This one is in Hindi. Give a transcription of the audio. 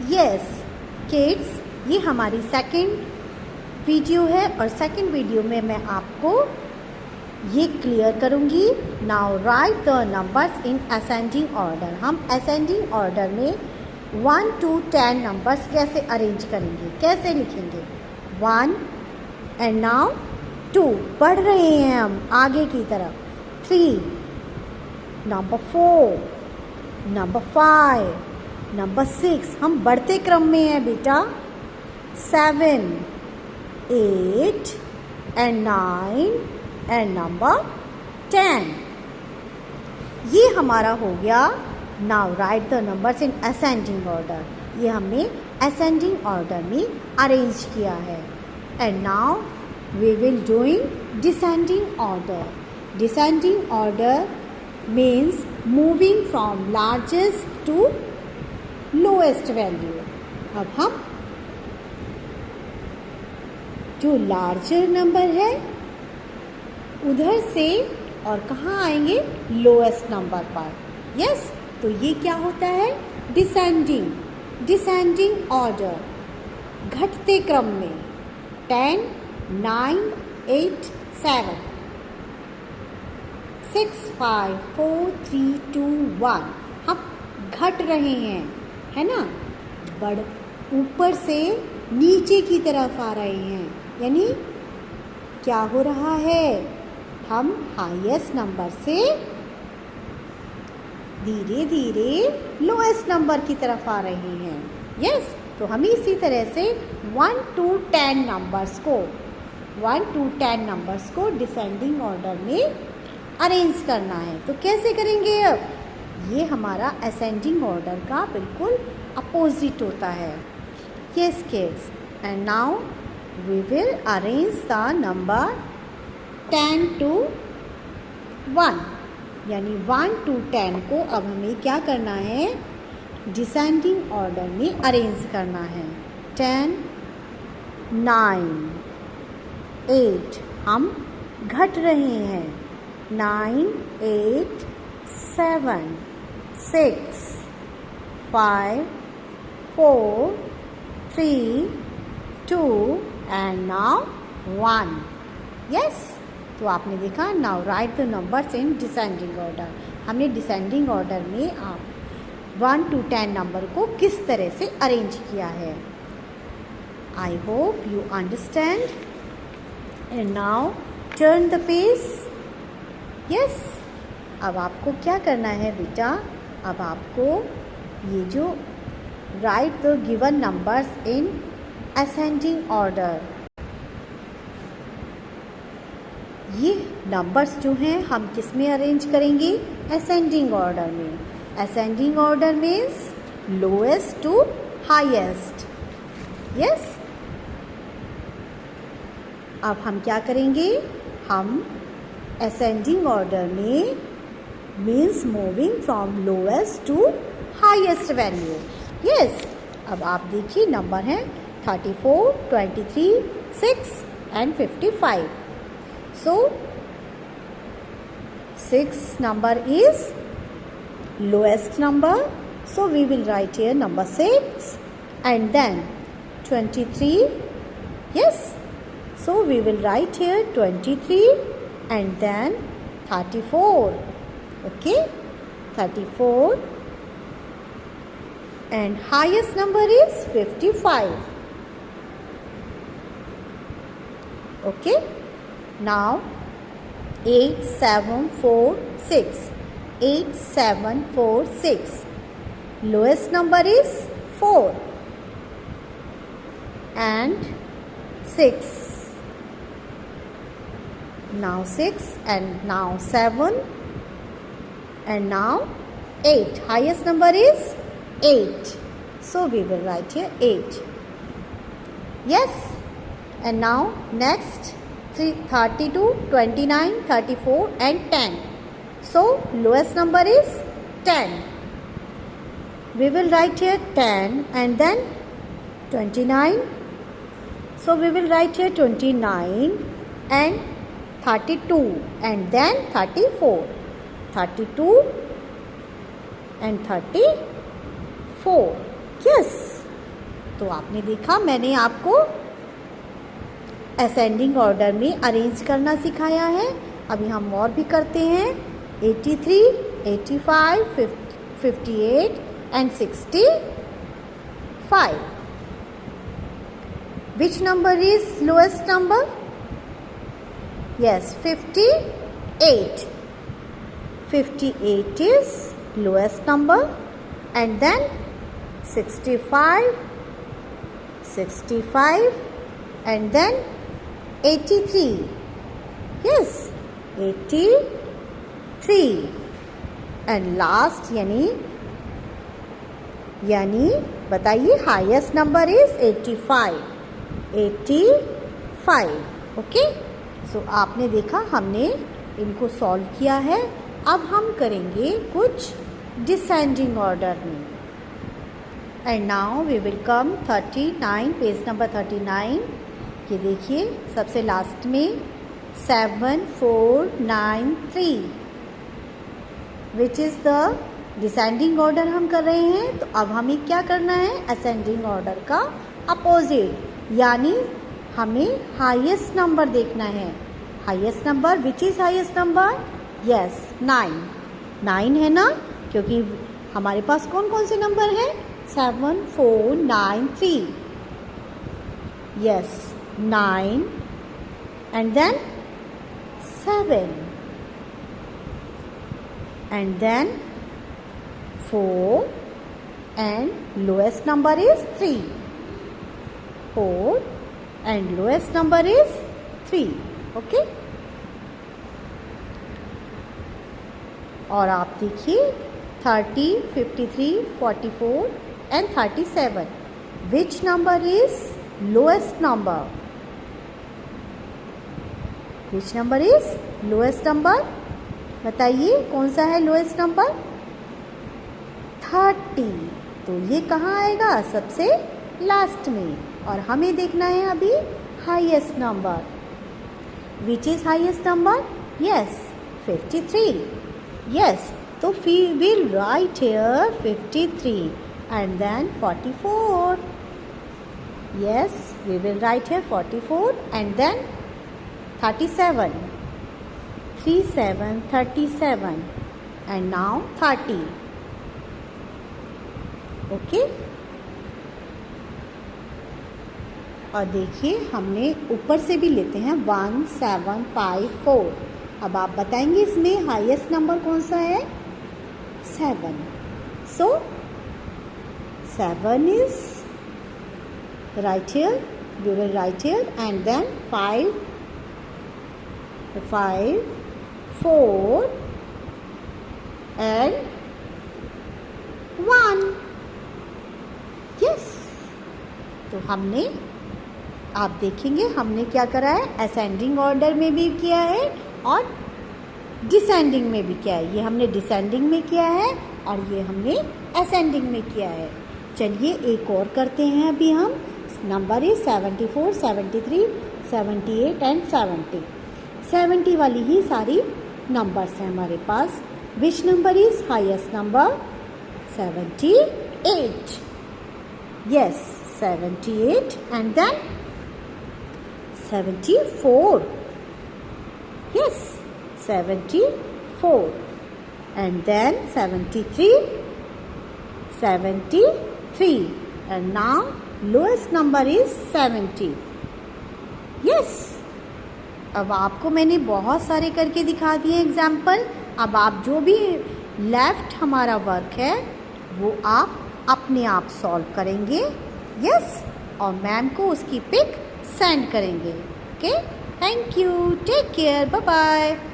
यस किड्स, ये हमारी सेकंड वीडियो है और सेकंड वीडियो में मैं आपको ये क्लियर करूँगी। Now write the numbers in ascending order. हम असेंडिंग ऑर्डर में 1 to 10 नंबर्स कैसे अरेंज करेंगे, कैसे लिखेंगे। 1 एंड नाउ 2, बढ़ रहे हैं हम आगे की तरफ। 3, नंबर 4, नंबर 5, नंबर 6, हम बढ़ते क्रम में हैं बेटा। 7, 8 एंड 9 एंड नंबर 10। ये हमारा हो गया। Now write the numbers in ascending order. ये हमने असेंडिंग ऑर्डर में अरेंज किया है। And now we will doing descending order. Descending order means moving from largest to lowest value. अब हम जो लार्जर नंबर है उधर से और कहाँ आएंगे, लोएस्ट नंबर पर। यस तो ये क्या होता है, डिसेंडिंग ऑर्डर, घटते क्रम में। 10, 9, 8, 7, 6, 5, 4, 3, 2, 1। हम घट रहे हैं, है ना, बढ़ ऊपर से नीचे की तरफ आ रहे हैं। यानी क्या हो रहा है, हम हाईएस्ट नंबर से धीरे धीरे लोएस्ट नंबर की तरफ आ रहे हैं। यस तो हमें इसी तरह से 1 to 10 नंबर्स को डिसेंडिंग ऑर्डर में अरेंज करना है। तो कैसे करेंगे, अब ये हमारा असेंडिंग ऑर्डर का बिल्कुल अपोजिट होता है। Yes kids, and now we will arrange the number 10 to 1, यानी 1 to 10 को अब हमें क्या करना है, डिसेंडिंग ऑर्डर में अरेंज करना है। 10, 9, 8, हम घट रहे हैं। 9, 8, 7, 6, 5, 4, 3, 2 एंड नाउ 1। यस तो आपने देखा। Now write the numbers in descending order. हमने डिसेंडिंग ऑर्डर में आप 1 to 10 नंबर को किस तरह से अरेंज किया है। I hope you understand. And now turn the page. Yes अब आपको क्या करना है बेटा, अब आपको ये जो write the given numbers in ascending order, ये नंबर्स जो हैं हम किस में अरेंज करेंगे, असेंडिंग ऑर्डर में। Ascending order means lowest to highest. Yes अब हम क्या करेंगे, हम असेंडिंग ऑर्डर में means moving from lowest to highest value. Yes अब आप देखिए नंबर हैं 34, 23, 6 and 55. So 6 number is lowest number, so we will write here number 6, and then 23. Yes, so we will write here 23 and then 34. Okay, 34, and highest number is 55. Okay, now 8, 7, 4, 6. 8, 7, 4, 6. Lowest number is 4 and 6. Now 6 and now 7 and now 8. Highest number is 8. So we will write here 8. Yes. And now next 32, 29, 34 and 10. So lowest number is 10. We will write here 10 and then 29. So we will write here 29 and 32 and then 34. 32 and 34. Yes. तो आपने देखा मैंने आपको असेंडिंग ऑर्डर में अरेंज करना सिखाया है। अभी हम और भी करते हैं। 83, 85, 58 and 65. Which number is lowest number? Yes, 58. 58 is lowest number, and then 65, 65, and then 83. Yes, 83. And last यानी बताइए हाईएस्ट नंबर इज 85. 85. ओके, सो आपने देखा हमने इनको सॉल्व किया है। अब हम करेंगे कुछ डिसेंडिंग ऑर्डर में। And now we will come 39, page number 39। ये देखिए सबसे लास्ट में 7493 which is the descending order हम कर रहे हैं। तो अब हमें क्या करना है, असेंडिंग ऑर्डर का अपोजिट, यानी हमें हाईएस्ट नंबर देखना है। Highest number which is highest number? Yes, 9 है ना, क्योंकि हमारे पास कौन कौन से नंबर हैं? 7493. Yes, 9 and then 7 and then 4 and lowest number is 3. 4 and lowest number is 3. Okay? और आप देखिए 30, 53, 44 and 37. Which number is lowest number? Which number is lowest number? बताइए कौन सा है लोएस्ट नंबर? 30. तो ये कहाँ आएगा? सबसे लास्ट में। और हमें देखना है अभी highest number. Which is highest number? Yes, 53. Yes, तो we will write here 53 and then 44. Yes, we will write here 44 and then 37. 37 and now 30. Okay? और देखिए हमने ऊपर से भी लेते हैं 1754. अब आप बताएंगे इसमें हाईएस्ट नंबर कौन सा है? 7. So 7 is right here. We will write here and then 5, 4 and 1. Yes. तो हमने, आप देखेंगे हमने क्या करा है, असेंडिंग ऑर्डर में भी किया है और डिसेंडिंग में भी किया है। ये हमने डिसेंडिंग में किया है और ये हमने असेंडिंग में किया है। चलिए एक और करते हैं अभी हम। Number is 74, 73, 78 and 70. 70 वाली ही सारी नंबर्स हैं हमारे पास। Which number is highest number? 78. Yes, 78 and then 74. Yes, 74 and then 73 and now lowest number is 70. Yes. अब आपको मैंने बहुत सारे करके दिखा दिए एग्जाम्पल। अब आप जो भी लेफ्ट हमारा वर्क है वो आप अपने आप सॉल्व करेंगे। यस, और मैम को उसकी पिक सेंड करेंगे। Okay, thank you, take care, bye bye.